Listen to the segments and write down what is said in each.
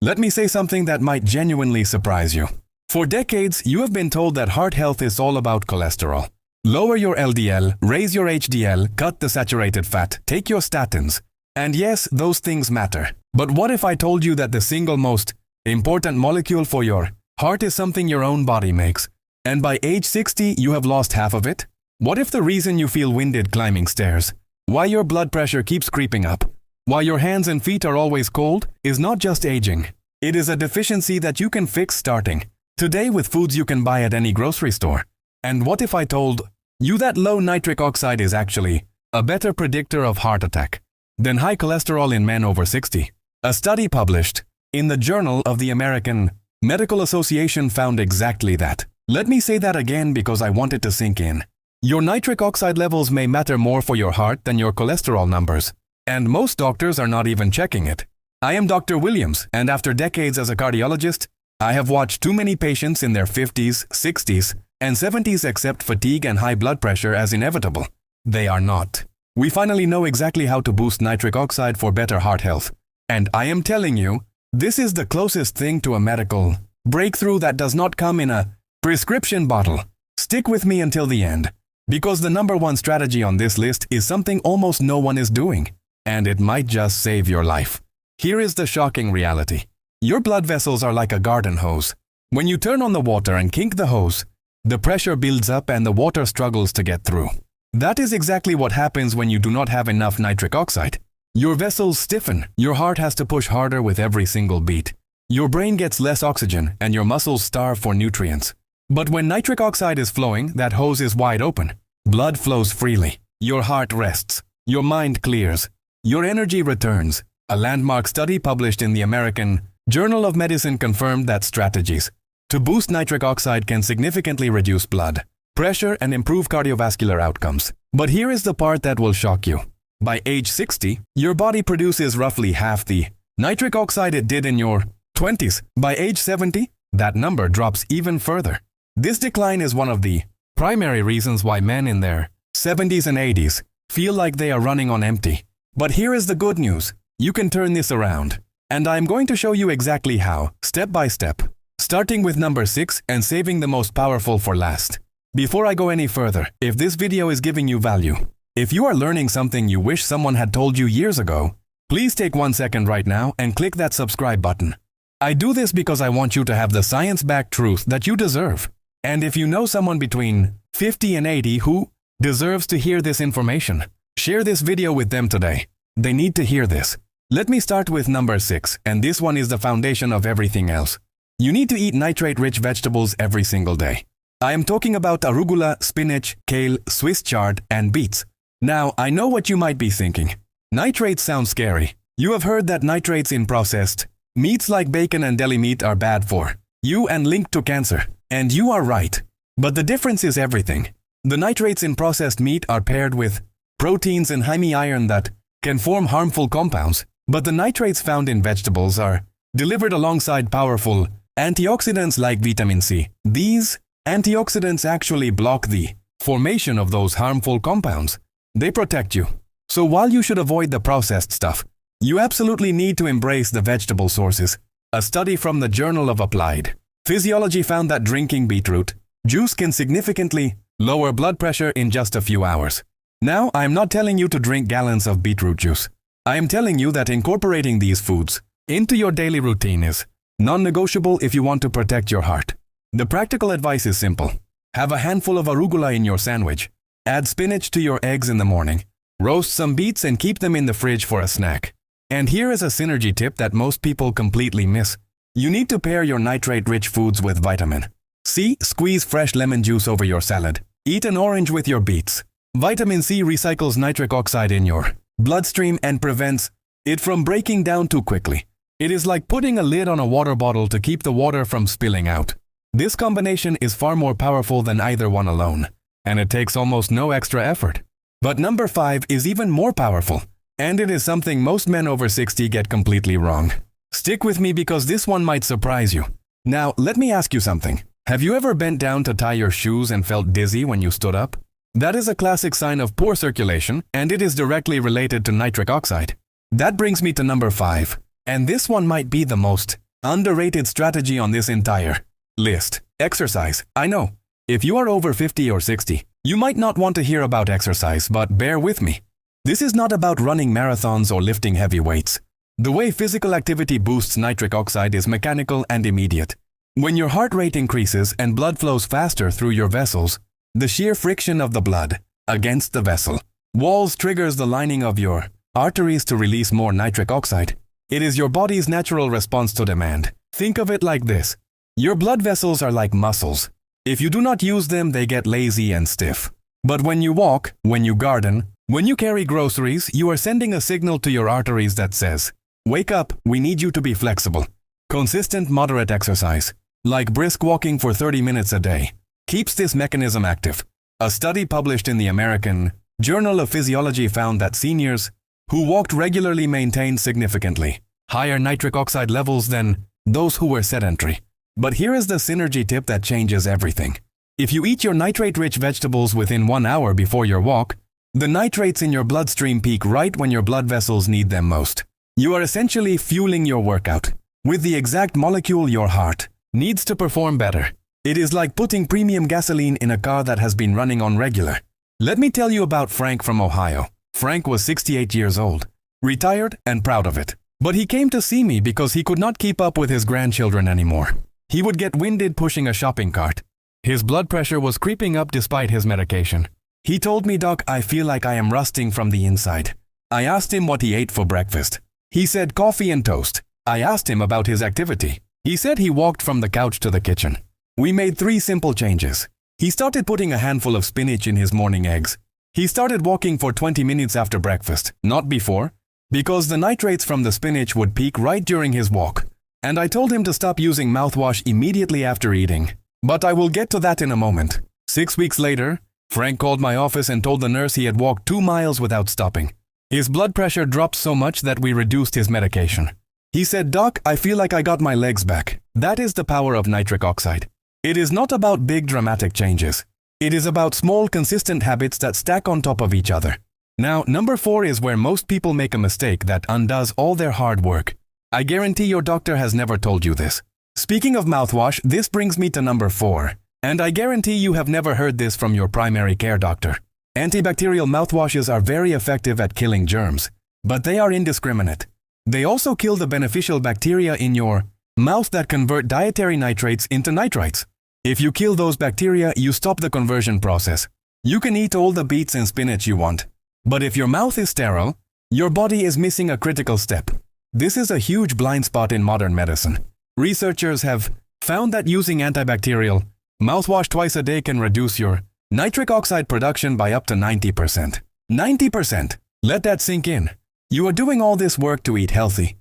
Let me say something that might genuinely surprise you. For decades, you have been told that heart health is all about cholesterol. Lower your LDL, raise your HDL, cut the saturated fat, take your statins. And yes, those things matter. But what if I told you that the single most important molecule for your heart is something your own body makes? And by age 60, you have lost half of it? What if the reason you feel winded climbing stairs, why your blood pressure keeps creeping up, why your hands and feet are always cold, is not just aging? It is a deficiency that you can fix starting today with foods you can buy at any grocery store. And what if I told you that low nitric oxide is actually a better predictor of heart attack than high cholesterol in men over 60? A study published in the Journal of the American Medical Association found exactly that. Let me say that again because I want it to sink in. Your nitric oxide levels may matter more for your heart than your cholesterol numbers. And most doctors are not even checking it. I am Dr. Williams, and after decades as a cardiologist, I have watched too many patients in their 50s, 60s, and 70s accept fatigue and high blood pressure as inevitable. They are not. We finally know exactly how to boost nitric oxide for better heart health. And I am telling you, this is the closest thing to a medical breakthrough that does not come in a prescription bottle. Stick with me until the end, because the number one strategy on this list is something almost no one is doing, and it might just save your life. Here is the shocking reality. Your blood vessels are like a garden hose. When you turn on the water and kink the hose, the pressure builds up and the water struggles to get through. That is exactly what happens when you do not have enough nitric oxide. Your vessels stiffen, your heart has to push harder with every single beat. Your brain gets less oxygen and your muscles starve for nutrients. But when nitric oxide is flowing, that hose is wide open. Blood flows freely. Your heart rests. Your mind clears. Your energy returns. A landmark study published in the American Journal of Medicine confirmed that strategies to boost nitric oxide can significantly reduce blood pressure and improve cardiovascular outcomes. But here is the part that will shock you. By age 60, your body produces roughly half the nitric oxide it did in your 20s. By age 70, that number drops even further. This decline is one of the primary reasons why men in their 70s and 80s feel like they are running on empty. But here is the good news. You can turn this around. And I'm going to show you exactly how, step by step, starting with number 6 and saving the most powerful for last. Before I go any further, if this video is giving you value, if you are learning something you wish someone had told you years ago, please take 1 second right now and click that subscribe button. I do this because I want you to have the science-backed truth that you deserve. And if you know someone between 50 and 80 who deserves to hear this information, share this video with them today. They need to hear this. Let me start with number 6, and this one is the foundation of everything else. You need to eat nitrate-rich vegetables every single day. I am talking about arugula, spinach, kale, Swiss chard, and beets. Now, I know what you might be thinking. Nitrates sound scary. You have heard that nitrates in processed meats like bacon and deli meat are bad for you and linked to cancer. And you are right. But the difference is everything. The nitrates in processed meat are paired with proteins and high iron that can form harmful compounds. But the nitrates found in vegetables are delivered alongside powerful antioxidants like vitamin C. These antioxidants actually block the formation of those harmful compounds. They protect you. So while you should avoid the processed stuff, you absolutely need to embrace the vegetable sources. A study from the Journal of Applied Physiology found that drinking beetroot juice can significantly lower blood pressure in just a few hours. Now, I am not telling you to drink gallons of beetroot juice. I am telling you that incorporating these foods into your daily routine is non-negotiable if you want to protect your heart. The practical advice is simple. Have a handful of arugula in your sandwich. Add spinach to your eggs in the morning. Roast some beets and keep them in the fridge for a snack. And here is a synergy tip that most people completely miss. You need to pair your nitrate-rich foods with vitamin C. Squeeze fresh lemon juice over your salad. Eat an orange with your beets. Vitamin C recycles nitric oxide in your bloodstream and prevents it from breaking down too quickly. It is like putting a lid on a water bottle to keep the water from spilling out. This combination is far more powerful than either one alone, and it takes almost no extra effort. But number 5 is even more powerful, and it is something most men over 60 get completely wrong. Stick with me because this one might surprise you. Now, let me ask you something. Have you ever bent down to tie your shoes and felt dizzy when you stood up? That is a classic sign of poor circulation, and it is directly related to nitric oxide. That brings me to number 5, and this one might be the most underrated strategy on this entire list. Exercise. I know. If you are over 50 or 60, you might not want to hear about exercise, but bear with me. This is not about running marathons or lifting heavy weights. The way physical activity boosts nitric oxide is mechanical and immediate. When your heart rate increases and blood flows faster through your vessels, the sheer friction of the blood against the vessel walls triggers the lining of your arteries to release more nitric oxide. It is your body's natural response to demand. Think of it like this. Your blood vessels are like muscles. If you do not use them, they get lazy and stiff. But when you walk, when you garden, when you carry groceries, you are sending a signal to your arteries that says, "Wake up, we need you to be flexible." Consistent moderate exercise, like brisk walking for 30 minutes a day, keeps this mechanism active. A study published in the American Journal of Physiology found that seniors who walked regularly maintained significantly higher nitric oxide levels than those who were sedentary. But here is the synergy tip that changes everything. If you eat your nitrate-rich vegetables within 1 hour before your walk, the nitrates in your bloodstream peak right when your blood vessels need them most. You are essentially fueling your workout with the exact molecule your heart needs to perform better. It is like putting premium gasoline in a car that has been running on regular. Let me tell you about Frank from Ohio. Frank was 68 years old, retired and proud of it. But he came to see me because he could not keep up with his grandchildren anymore. He would get winded pushing a shopping cart. His blood pressure was creeping up despite his medication. He told me, "Doc, I feel like I am rusting from the inside." I asked him what he ate for breakfast. He said coffee and toast. I asked him about his activity. He said he walked from the couch to the kitchen. We made 3 simple changes. He started putting a handful of spinach in his morning eggs. He started walking for 20 minutes after breakfast, not before, because the nitrates from the spinach would peak right during his walk. And I told him to stop using mouthwash immediately after eating. But I will get to that in a moment. 6 weeks later, Frank called my office and told the nurse he had walked 2 miles without stopping. His blood pressure dropped so much that we reduced his medication. He said, "Doc, I feel like I got my legs back." That is the power of nitric oxide. It is not about big dramatic changes. It is about small consistent habits that stack on top of each other. Now, number 4 is where most people make a mistake that undoes all their hard work. I guarantee your doctor has never told you this. Speaking of mouthwash, this brings me to number 4. And I guarantee you have never heard this from your primary care doctor. Antibacterial mouthwashes are very effective at killing germs, but they are indiscriminate. They also kill the beneficial bacteria in your mouth that convert dietary nitrates into nitrites. If you kill those bacteria, you stop the conversion process. You can eat all the beets and spinach you want. But if your mouth is sterile, your body is missing a critical step. This is a huge blind spot in modern medicine. Researchers have found that using antibacterial mouthwash twice a day can reduce your nitric oxide production by up to 90%. 90%! Let that sink in. You are doing all this work to eat healthy,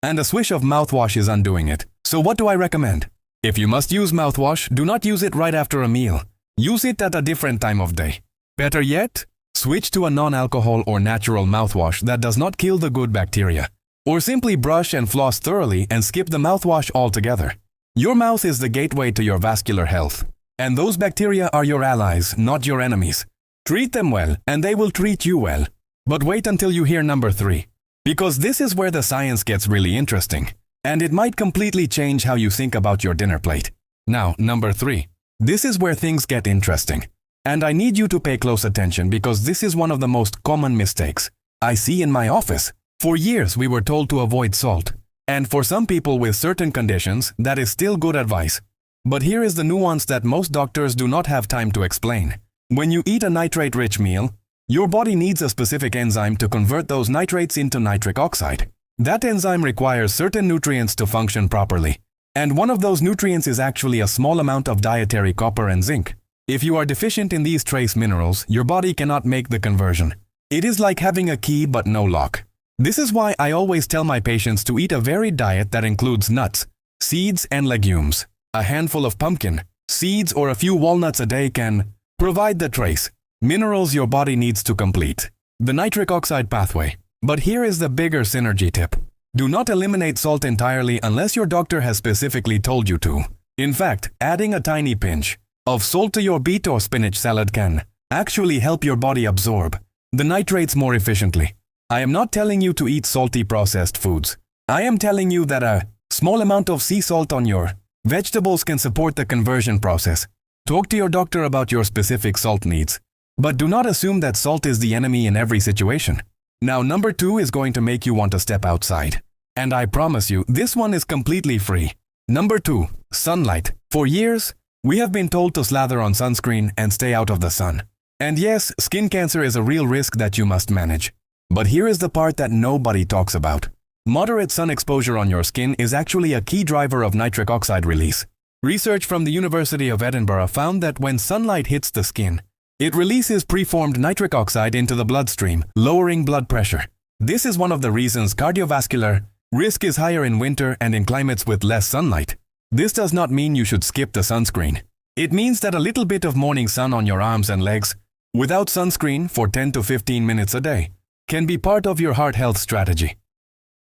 and a swish of mouthwash is undoing it. So what do I recommend? If you must use mouthwash, do not use it right after a meal. Use it at a different time of day. Better yet, switch to a non-alcohol or natural mouthwash that does not kill the good bacteria. Or simply brush and floss thoroughly and skip the mouthwash altogether. Your mouth is the gateway to your vascular health. And those bacteria are your allies, not your enemies. Treat them well, and they will treat you well. But wait until you hear number 3. Because this is where the science gets really interesting. And it might completely change how you think about your dinner plate. Now, number 3. This is where things get interesting. And I need you to pay close attention because this is one of the most common mistakes I see in my office. For years, we were told to avoid salt. And for some people with certain conditions, that is still good advice. But here is the nuance that most doctors do not have time to explain. When you eat a nitrate-rich meal, your body needs a specific enzyme to convert those nitrates into nitric oxide. That enzyme requires certain nutrients to function properly. And one of those nutrients is actually a small amount of dietary copper and zinc. If you are deficient in these trace minerals, your body cannot make the conversion. It is like having a key but no lock. This is why I always tell my patients to eat a varied diet that includes nuts, seeds, and legumes. A handful of pumpkin seeds or a few walnuts a day can provide the trace minerals your body needs to complete the nitric oxide pathway. But here is the bigger synergy tip. Do not eliminate salt entirely unless your doctor has specifically told you to. In fact, adding a tiny pinch of salt to your beet or spinach salad can actually help your body absorb the nitrates more efficiently. I am not telling you to eat salty processed foods. I am telling you that a small amount of sea salt on your vegetables can support the conversion process. Talk to your doctor about your specific salt needs. But do not assume that salt is the enemy in every situation. Now, number 2 is going to make you want to step outside. And I promise you, this one is completely free. Number 2, sunlight. For years, we have been told to slather on sunscreen and stay out of the sun. And yes, skin cancer is a real risk that you must manage. But here is the part that nobody talks about. Moderate sun exposure on your skin is actually a key driver of nitric oxide release. Research from the University of Edinburgh found that when sunlight hits the skin, it releases preformed nitric oxide into the bloodstream, lowering blood pressure. This is one of the reasons cardiovascular risk is higher in winter and in climates with less sunlight. This does not mean you should skip the sunscreen. It means that a little bit of morning sun on your arms and legs, without sunscreen for 10 to 15 minutes a day, can be part of your heart health strategy.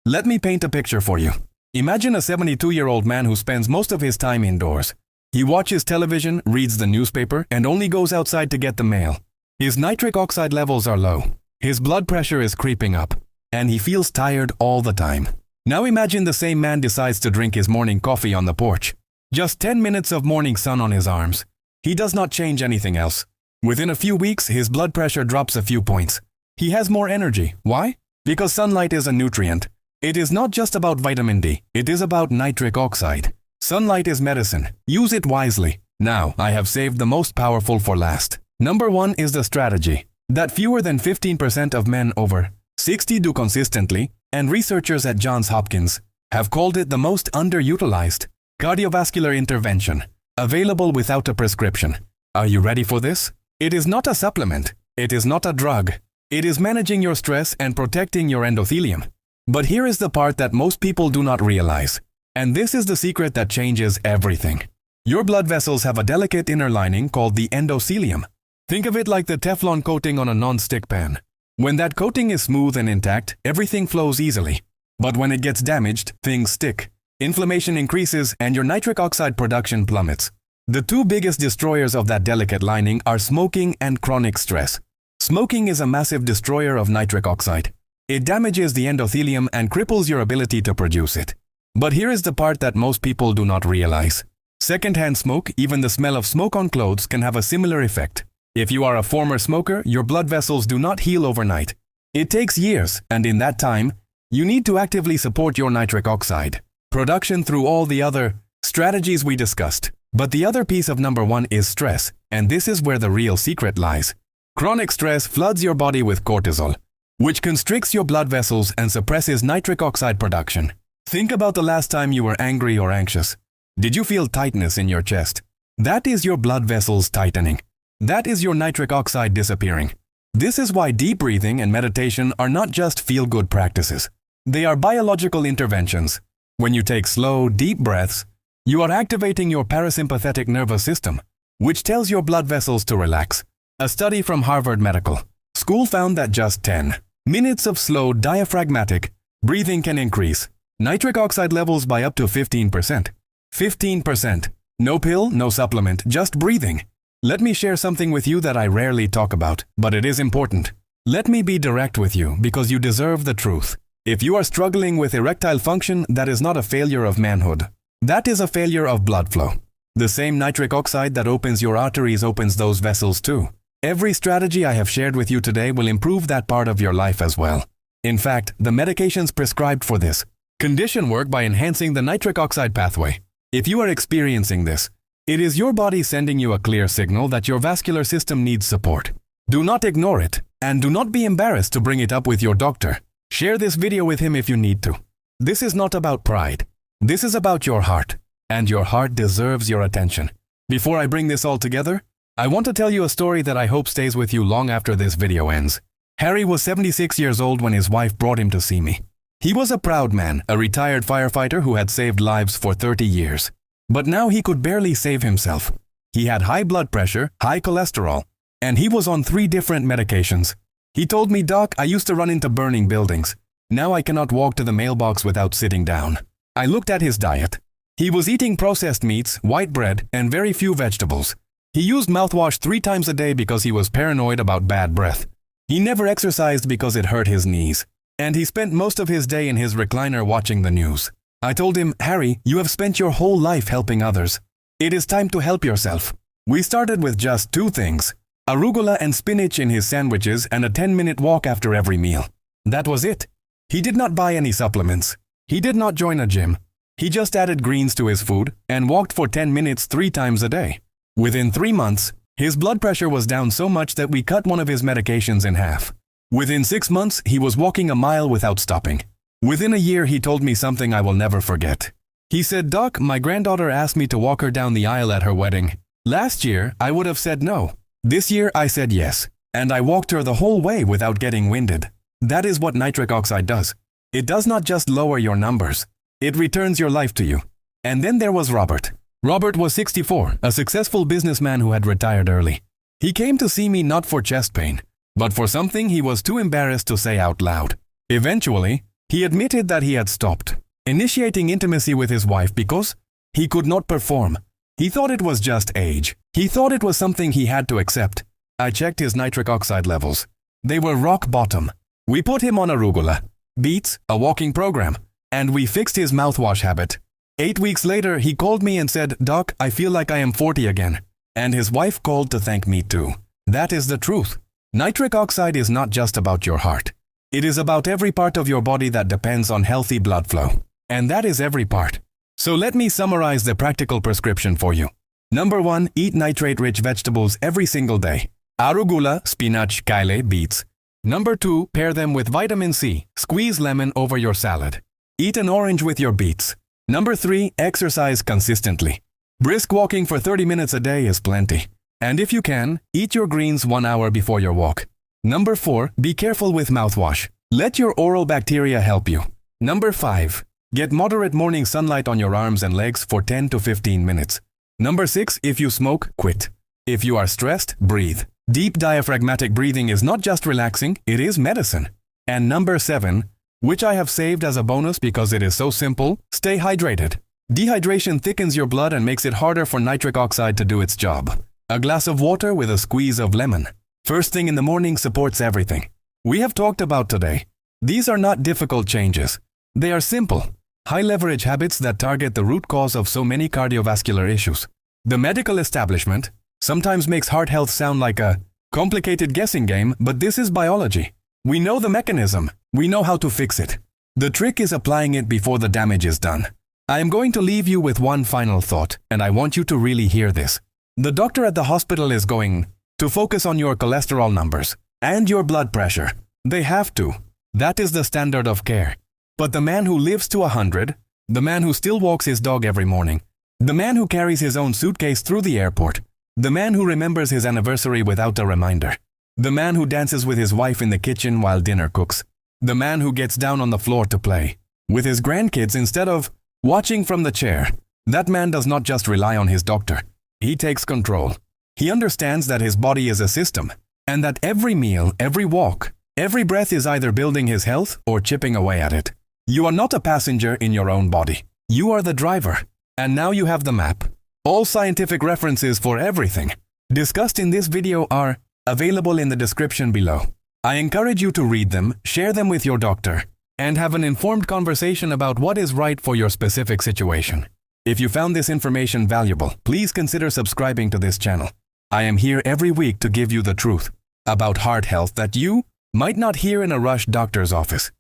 Let me paint a picture for you. Imagine a 72-year-old man who spends most of his time indoors. He watches television, reads the newspaper, and only goes outside to get the mail. His nitric oxide levels are low. His blood pressure is creeping up, and he feels tired all the time. Now imagine the same man decides to drink his morning coffee on the porch. Just 10 minutes of morning sun on his arms. He does not change anything else. Within a few weeks, his blood pressure drops a few points. He has more energy. Why? Because sunlight is a nutrient. It is not just about vitamin D, it is about nitric oxide. Sunlight is medicine. Use it wisely. Now, I have saved the most powerful for last. Number 1 is the strategy that fewer than 15% of men over 60 do consistently, and researchers at Johns Hopkins have called it the most underutilized cardiovascular intervention, available without a prescription. Are you ready for this? It is not a supplement. It is not a drug. It is managing your stress and protecting your endothelium. But here is the part that most people do not realize. And this is the secret that changes everything. Your blood vessels have a delicate inner lining called the endothelium. Think of it like the Teflon coating on a non-stick pan. When that coating is smooth and intact, everything flows easily. But when it gets damaged, things stick. Inflammation increases and your nitric oxide production plummets. The 2 biggest destroyers of that delicate lining are smoking and chronic stress. Smoking is a massive destroyer of nitric oxide. It damages the endothelium and cripples your ability to produce it. But here is the part that most people do not realize. Secondhand smoke, even the smell of smoke on clothes, can have a similar effect. If you are a former smoker, your blood vessels do not heal overnight. It takes years, and in that time, you need to actively support your nitric oxide production through all the other strategies we discussed. But the other piece of number 1 is stress, and this is where the real secret lies. Chronic stress floods your body with cortisol, which constricts your blood vessels and suppresses nitric oxide production. Think about the last time you were angry or anxious. Did you feel tightness in your chest? That is your blood vessels tightening. That is your nitric oxide disappearing. This is why deep breathing and meditation are not just feel-good practices. They are biological interventions. When you take slow, deep breaths, you are activating your parasympathetic nervous system, which tells your blood vessels to relax. A study from Harvard Medical School found that just 10 minutes of slow, diaphragmatic breathing can increase nitric oxide levels by up to 15%. 15%. No pill, no supplement, just breathing. Let me share something with you that I rarely talk about, but it is important. Let me be direct with you because you deserve the truth. If you are struggling with erectile function, that is not a failure of manhood. That is a failure of blood flow. The same nitric oxide that opens your arteries opens those vessels too. Every strategy I have shared with you today will improve that part of your life as well. In fact, the medications prescribed for this condition work by enhancing the nitric oxide pathway. If you are experiencing this, it is your body sending you a clear signal that your vascular system needs support. Do not ignore it, and do not be embarrassed to bring it up with your doctor. Share this video with him if you need to. This is not about pride. This is about your heart, and your heart deserves your attention. Before I bring this all together, I want to tell you a story that I hope stays with you long after this video ends. Harry was 76 years old when his wife brought him to see me. He was a proud man, a retired firefighter who had saved lives for 30 years. But now he could barely save himself. He had high blood pressure, high cholesterol, and he was on 3 different medications. He told me, "Doc, I used to run into burning buildings. Now I cannot walk to the mailbox without sitting down." I looked at his diet. He was eating processed meats, white bread, and very few vegetables. He used mouthwash 3 times a day because he was paranoid about bad breath. He never exercised because it hurt his knees. and he spent most of his day in his recliner watching the news. I told him, Harry, you have spent your whole life helping others. It is time to help yourself. We started with just 2 things, arugula and spinach in his sandwiches and a 10-minute walk after every meal. That was it. He did not buy any supplements. He did not join a gym. He just added greens to his food and walked for 10 minutes 3 times a day. Within 3 months, his blood pressure was down so much that we cut one of his medications in half. Within 6 months, he was walking a mile without stopping. Within a year, he told me something I will never forget. He said, Doc, my granddaughter asked me to walk her down the aisle at her wedding. Last year, I would have said no. This year, I said yes, and I walked her the whole way without getting winded. That is what nitric oxide does. It does not just lower your numbers. It returns your life to you. And then there was Robert. Robert was 64, a successful businessman who had retired early. He came to see me not for chest pain, but for something he was too embarrassed to say out loud. Eventually, he admitted that he had stopped initiating intimacy with his wife because he could not perform. He thought it was just age. He thought it was something he had to accept. I checked his nitric oxide levels. They were rock bottom. We put him on arugula, beets, a walking program, and we fixed his mouthwash habit. 8 weeks later, he called me and said, Doc, I feel like I am 40 again. And his wife called to thank me too. That is the truth. Nitric oxide is not just about your heart. It is about every part of your body that depends on healthy blood flow. And that is every part. So let me summarize the practical prescription for you. Number 1, eat nitrate-rich vegetables every single day. Arugula, spinach, kale, beets. Number 2, pair them with vitamin C. Squeeze lemon over your salad. Eat an orange with your beets. Number 3, exercise consistently. Brisk walking for 30 minutes a day is plenty. And if you can, eat your greens 1 hour before your walk. Number 4, be careful with mouthwash. Let your oral bacteria help you. Number 5, get moderate morning sunlight on your arms and legs for 10 to 15 minutes. Number 6, if you smoke, quit. If you are stressed, breathe. Deep diaphragmatic breathing is not just relaxing, it is medicine. And number 7, which I have saved as a bonus because it is so simple, stay hydrated. Dehydration thickens your blood and makes it harder for nitric oxide to do its job. A glass of water with a squeeze of lemon. First thing in the morning supports everything we have talked about today. These are not difficult changes. They are simple, high-leverage habits that target the root cause of so many cardiovascular issues. The medical establishment sometimes makes heart health sound like a complicated guessing game, but this is biology. We know the mechanism. We know how to fix it. The trick is applying it before the damage is done. I am going to leave you with one final thought, and I want you to really hear this. The doctor at the hospital is going to focus on your cholesterol numbers and your blood pressure. They have to. That is the standard of care. But the man who lives to 100, the man who still walks his dog every morning, the man who carries his own suitcase through the airport, the man who remembers his anniversary without a reminder, the man who dances with his wife in the kitchen while dinner cooks, the man who gets down on the floor to play with his grandkids instead of watching from the chair, that man does not just rely on his doctor. He takes control. He understands that his body is a system, and that every meal, every walk, every breath is either building his health or chipping away at it. You are not a passenger in your own body. You are the driver. And now you have the map. All scientific references for everything discussed in this video are available in the description below. I encourage you to read them, share them with your doctor, and have an informed conversation about what is right for your specific situation. If you found this information valuable, please consider subscribing to this channel. I am here every week to give you the truth about heart health that you might not hear in a rush doctor's office.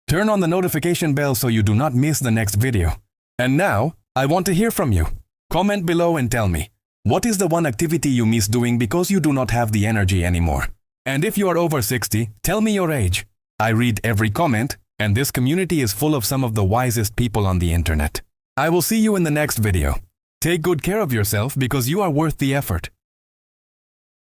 Turn on the notification bell so you do not miss the next video. And now, I want to hear from you. Comment below and tell me, what is the one activity you miss doing because you do not have the energy anymore? And if you are over 60, tell me your age. I read every comment, and this community is full of some of the wisest people on the internet. I will see you in the next video. Take good care of yourself because you are worth the effort.